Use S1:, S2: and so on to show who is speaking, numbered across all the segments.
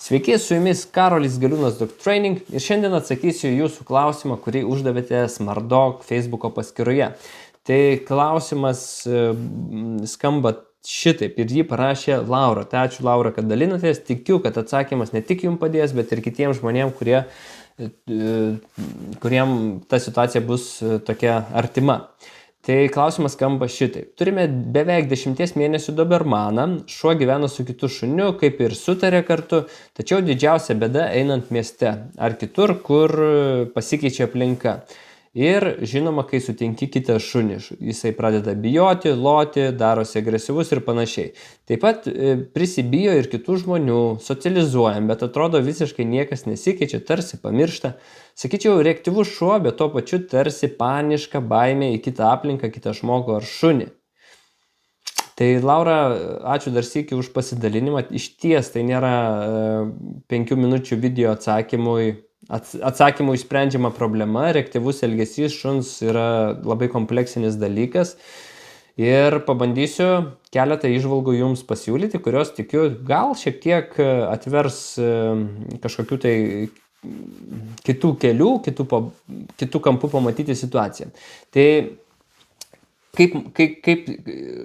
S1: Sveiki, su jumis Karolis Galiūnas Dog Training ir šiandien atsakysiu jūsų klausimą, kurį uždavėte Smart.Dog Facebook'o paskyroje. Tai klausimas skamba šitaip ir jį parašė Laura. Tai ačiū Laura, kad dalinatės. Tikiu, kad atsakymas ne tik jums padės, bet ir kitiems žmonėms, kuriem ta situacija bus tokia artima. Tai klausimas skamba šitaip. Turime beveik 10 mėnesių dobermaną, šuo gyvena su kitu šuniu, kaip ir sutarė kartu, tačiau didžiausia bėda einant mieste ar kitur, kur pasikeičia aplinka. Ir žinoma, kai sutinki kitą šunį, jisai pradeda bijoti, loti, darosi agresyvus ir panašiai. Taip pat prisibijo ir kitų žmonių, socializuojam, bet atrodo visiškai niekas nesikeičia, tarsi pamiršta. Sakyčiau, reaktyvus šuo, bet tuo pačiu tarsi paniška baimė į kitą aplinką, kitą žmogų ar šunį. Tai Laura, ačiū dar sykį už pasidalinimą. Iš ties tai nėra 5 minučių video atsakymų išsprendžiama problema. Reaktyvus elgesys šuns yra labai kompleksinis dalykas. Ir pabandysiu keletą įžvalgų jums pasiūlyti, kurios tikiu gal šiek tiek atvers kažkokių tai kitų kelių, kitų kampų pamatyti situaciją. Tai kaip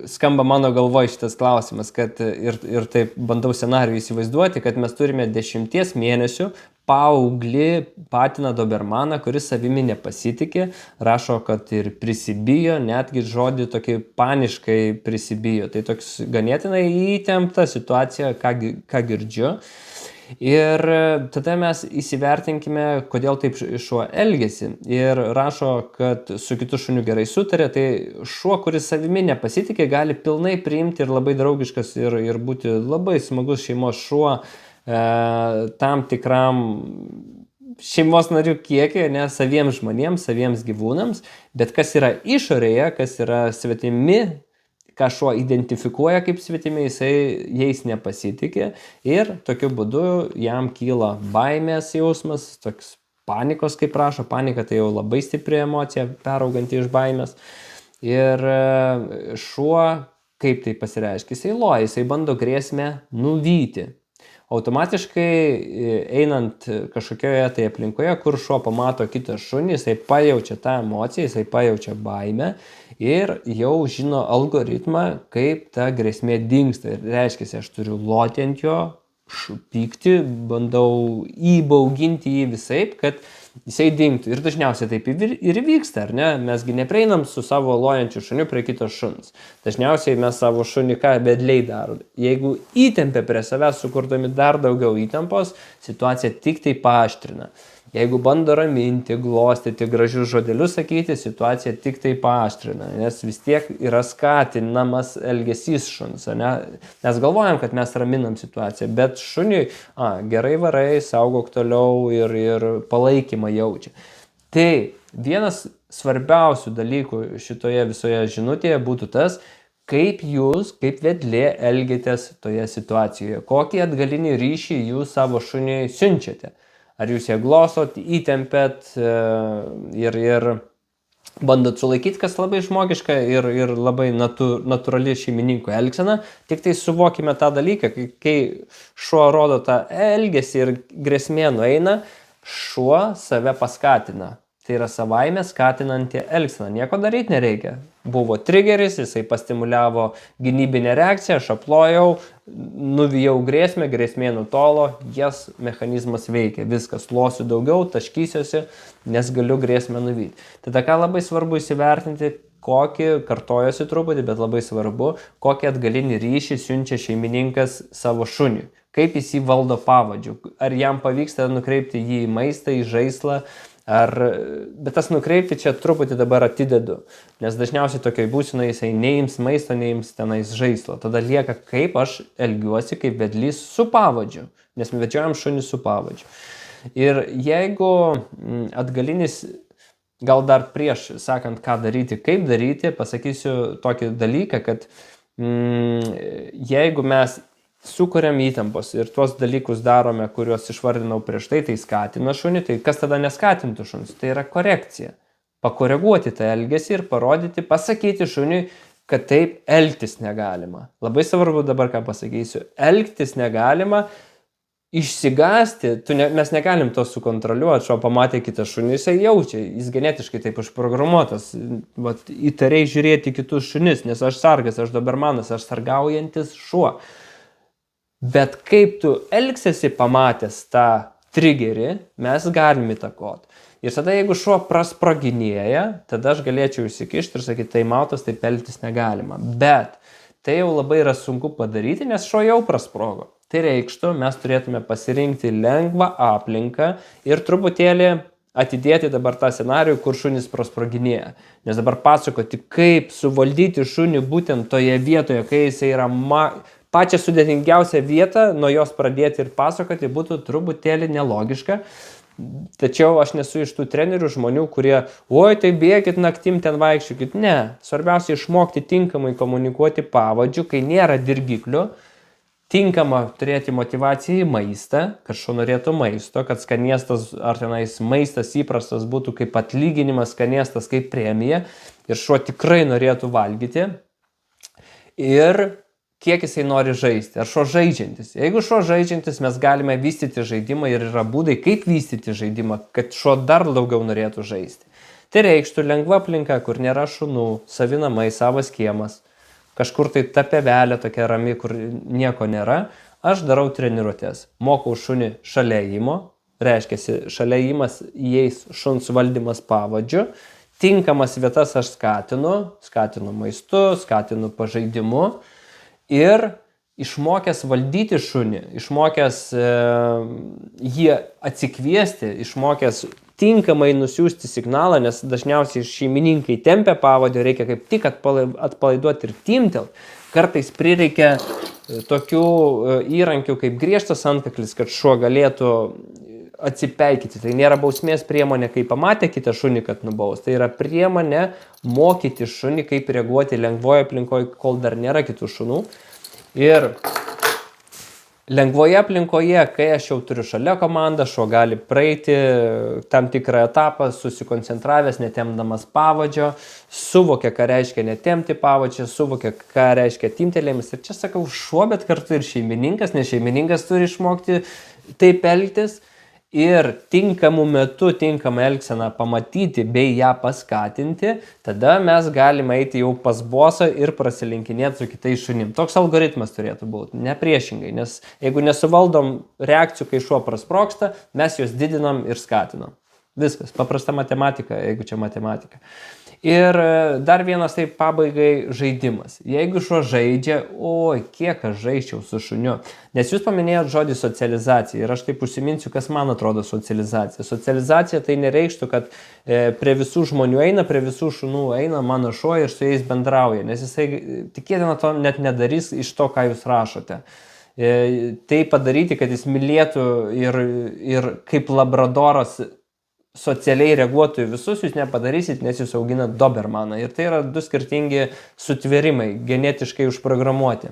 S1: skamba mano galvoje šitas klausimas, kad ir taip bandau scenarijų įsivaizduoti, kad mes turime 10 mėnesių paauglį patiną dobermaną, kuris savimi nepasitikė, rašo, kad ir prisibijo, netgi žodį tokį paniškai prisibijo. Tai toks ganėtinai įtempta situacija, ką girdžiu. Ir tada mes įsivertinkime, kodėl taip šuo elgiasi. Ir rašo, kad su kitu šuniu gerai sutarė, tai šuo, kuris savimi nepasitikė, gali pilnai priimti ir labai draugiškas ir būti labai smagus šeimos šuo tam tikram šeimos narių kiekį, ne saviems žmonėms, saviems gyvūnams, bet kas yra išorėje, kas yra svetimi, ką šuo identifikuoja kaip svetimi, jisai jais nepasitikė ir tokiu būdu jam kyla baimės jausmas, toks panikos, kaip rašo. Panika tai jau labai stipri emocija, perauganti iš baimės. Ir šuo, kaip tai pasireiškia, jisai loja, jisai bando grėsmę nuvyti. Automatiškai einant kažkokioje tai aplinkoje, kur šuo pamato kitą šunį, jisai pajaučia tą emociją, jisai pajaučia baimę ir jau žino algoritmą, kaip ta grėsmė dingsta. Ir reiškia, aš turiu loti ant jo, pykti, bandau įbauginti jį visaip, kad jisai dingtų. Ir dažniausiai taip ir vyksta, ar ne? Mesgi neprieinam su savo lojančiu šuniu prie kito šuns. Dažniausiai mes savo šunį ką bedliai darom. Jeigu įtempia prie savęs, sukurdami dar daugiau įtampos, situacija tik tai paaštrina. Jeigu bando raminti, glostyti, gražius žodelius sakyti, situacija tik tai paaštrina, nes vis tiek yra skatinamas elgesys šuns. Ne? Mes galvojam, kad mes raminam situaciją, bet šuniui gerai varai, saugok toliau ir palaikymą jaučia. Tai vienas svarbiausių dalykų šitoje visoje žinutėje būtų tas, kaip jūs, kaip vedlė, elgiatės toje situacijoje, kokį atgalinį ryšį jūs savo šuniui siunčiate. Ar jūs ją glostot, įtempėt ir bandot sulaikyti, kas labai žmogiška ir labai natūrali šeimininkų elgsena. Tik tai suvokime tą dalyką, kai šuo rodo tą elgesį ir grėsmė nueina, šuo save paskatina. Tai yra savaime skatinanti elgsena. Nieko daryti nereikia. Buvo trigeris, jisai pastimuliavo gynybinę reakciją, aš aplojau, nuvijau grėsmę, grėsmė nutolo, jas mechanizmas veikia. Viskas, losiu daugiau, taškysiuosi, nes galiu grėsmę nuvyti. Tada ką labai svarbu įsivertinti, kartojosi truputį, bet labai svarbu, kokį atgalinį ryšį siunčia šeimininkas savo šuniui. Kaip jis jį valdo pavadžiu. Ar jam pavyksta nukreipti jį į maistą, į žaislą, bet tas nukreipti čia truputį dabar atidedu, nes dažniausiai tokioj būsenai jisai neims maisto, neims tenais žaislo. Tada lieka, kaip aš elgiuosi kaip vedlys su pavadžiu, nes vedžiojam šunį su pavadžiu. Ir jeigu atgalinis, gal dar prieš sakant, ką daryti, kaip daryti, pasakysiu tokį dalyką, kad jeigu mes sukuriam įtampos ir tuos dalykus darome, kuriuos išvardinau prieš tai skatina šunį, tai kas tada neskatintų šuns? Tai yra korekcija. Pakoreguoti tą elgesį ir parodyti, pasakyti šuniui, kad taip elgtis negalima. Labai svarbu dabar, ką pasakysiu. Elgtis negalima išsigąsti, mes negalim to sukontroliuoti, šuo pamatė kitą šunį, jisai jaučia, jis genetiškai taip užprogramuotas, vat, įtariai žiūrėti kitus šunis, nes aš sargas, aš dobermanas, aš sargaujantis šuo. Bet kaip tu elgsiesi pamatęs tą triggerį, mes galim įtakoti. Ir tada jeigu šuo prasproginėja, tada aš galėčiau įsikišti ir sakyti, tai mautas, taip elgtis negalima. Bet tai jau labai yra sunku padaryti, nes šuo jau prasprogo. Tai reikštų, mes turėtume pasirinkti lengvą aplinką ir truputėlį atidėti dabar tą scenarijų, kur šunis prasproginėja. Nes dabar pasakoti, kaip suvaldyti šunį būtent toje vietoje, kai jisai yra pačią sudėtingiausią vietą, nuo jos pradėti ir pasakoti būtų truputėlį nelogiška. Tačiau aš nesu iš tų trenerių žmonių, kurie, oi, tai bėkit naktim ten vaikščiokit. Ne, svarbiausia išmokti tinkamai komunikuoti pavadžiu, kai nėra dirgiklių. Tinkama turėti motivaciją į maistą, kad šuo norėtų maisto, kad skaniestas ar tenais maistas įprastas būtų kaip atlyginimas, skaniestas kaip premija ir šuo tikrai norėtų valgyti. Ir kiek jisai nori žaisti, ar šuo žaidžiantis. Jeigu šuo žaidžiantis, mes galime vystyti žaidimą ir yra būdai, kaip vystyti žaidimą, kad šuo dar daugiau norėtų žaisti. Tai reikštų lengva aplinka, kur nėra šunų, savi namai, savas kiemas, kažkur tai ta pievelė tokia rami, kur nieko nėra. Aš darau treniruotės, mokau šunį šalia ėjimo, reiškia, šalia ėjimas įeis šuns valdymas pavadžiu, tinkamas vietas aš skatinu maistu, skatinu pažaidimu. Ir išmokęs valdyti šunį, išmokęs jį atsikviesti, išmokęs tinkamai nusiųsti signalą, nes dažniausiai šeimininkai tempia pavadį, reikia kaip tik atpalaiduoti ir timtelt. Kartais prireikia tokių įrankių kaip griežtas antkaklis, kad šuo galėtų atsipeikyti. Tai nėra bausmės priemonė, kai pamatė kitą šunį, kad nubaus. Tai yra priemonė mokyti šunį, kaip reaguoti lengvoje aplinkoje, kol dar nėra kitų šunų. Ir lengvoje aplinkoje, kai aš jau turiu šalia komandą, šuo gali praeiti tam tikrą etapą, susikoncentravęs, netemdamas pavadžio, suvokia, ką reiškia netemti pavadžio, suvokia, ką reiškia timtelėjimas. Ir čia sakau šuo, bet kartu ir šeimininkas, nes šeimininkas turi išmokti taip elgtis. Ir tinkamų metų, tinkamą elgseną pamatyti bei ją paskatinti, tada mes galime eiti jau pas bosą ir prasilinkinėti su kitais šunim. Toks algoritmas turėtų būti, ne priešingai, nes jeigu nesuvaldom reakcijų, kai šuo prasprogsta, mes juos didinam ir skatinam. Viskas, paprasta matematika, jeigu čia matematika. Ir dar vienas taip pabaigai žaidimas. Jeigu šuo žaidžia, oi, kiek aš žaisčiau su šuniu. Nes jūs paminėjot žodį socializacija ir aš taip užsiminsiu, kas man atrodo socializacija. Socializacija tai nereikštų, kad prie visų žmonių eina, prie visų šunų eina mano šuo ir su jais bendrauja. Nes jisai tikėtina to net nedarys iš to, ką jūs rašote. Tai padaryti, kad jis mylėtų ir kaip labradoras socialiai reaguotų į visus, jūs nepadarysit, nes jūs auginat dobermaną. Ir tai yra du skirtingi sutvėrimai, genetiškai užprogramuoti.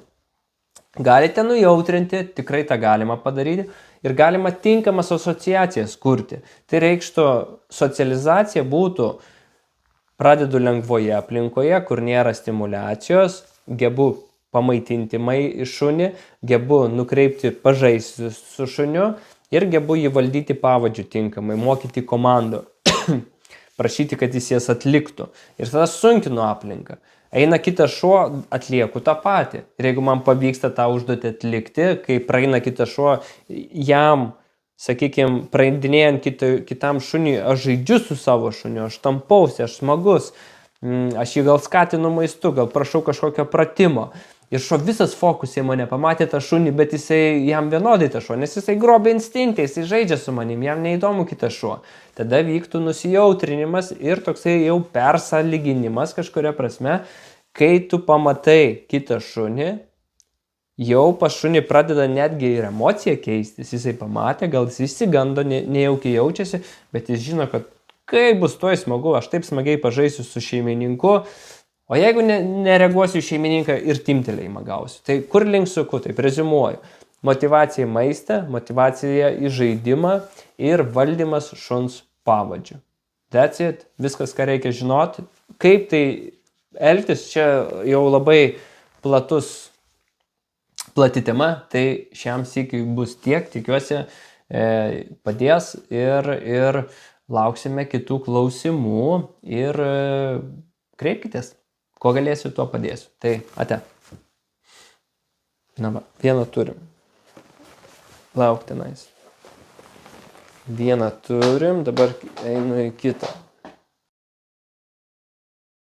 S1: Galite nujautrinti, tikrai tą galima padaryti. Ir galima tinkamas asociacijas kurti. Tai reikštų, socializacija būtų, pradedu lengvoje aplinkoje, kur nėra stimulacijos, gebu pamaitinti šunį, gebu nukreipti pažaisti su šuniu, ir gebu jį valdyti pavadžiu tinkamai, mokyti komandų, prašyti, kad jis jas atliktų. Ir tada sunkinu aplinką. Eina kitas šuo, atlieku tą patį. Ir jeigu man pavyksta tą užduotį atlikti, kai praeina kitas šuo, jam, sakykime, praeidinėjant kitam šuniui, aš žaidžiu su savo šuniu, aš tampausi, aš smagus, aš jį gal skatinu maistu, gal prašau kažkokio pratimo. Ir šuo visas fokus į mane, pamatė tą šunį, bet jam vienodai tą šuo, nes jisai grobia instinktai, jisai žaidžia su manim, jam neįdomu kitas šuo. Tada vyktų nusijautrinimas ir toksai jau persalyginimas kažkuria prasme, kai tu pamatai kitą šunį, jau pas šunį pradeda netgi ir emocija keistis, jisai pamatė, gal jis išsigando, nejaukiai jaučiasi, bet jis žino, kad kai bus toj smagu, aš taip smagiai pažaisiu su šeimininku. O jeigu nereaguosiu į šeimininką ir timtelėjimą gausiu, tai kur link suku, taip reziumuoju. Motyvacija į maistą, motyvacija į žaidimą ir valdymas šuns pavadžiu. That's it, viskas, ką reikia žinoti. Kaip tai elgtis, čia jau labai platus plati tema, tai šiam sykiui bus tiek, tikiuosi padės ir lauksime kitų klausimų ir kreipkitės, ko galėsiu, tuo padėsiu. Tai ate. Na va, vieną turim. Lauk tenais. Vieną turim, dabar einu į kitą.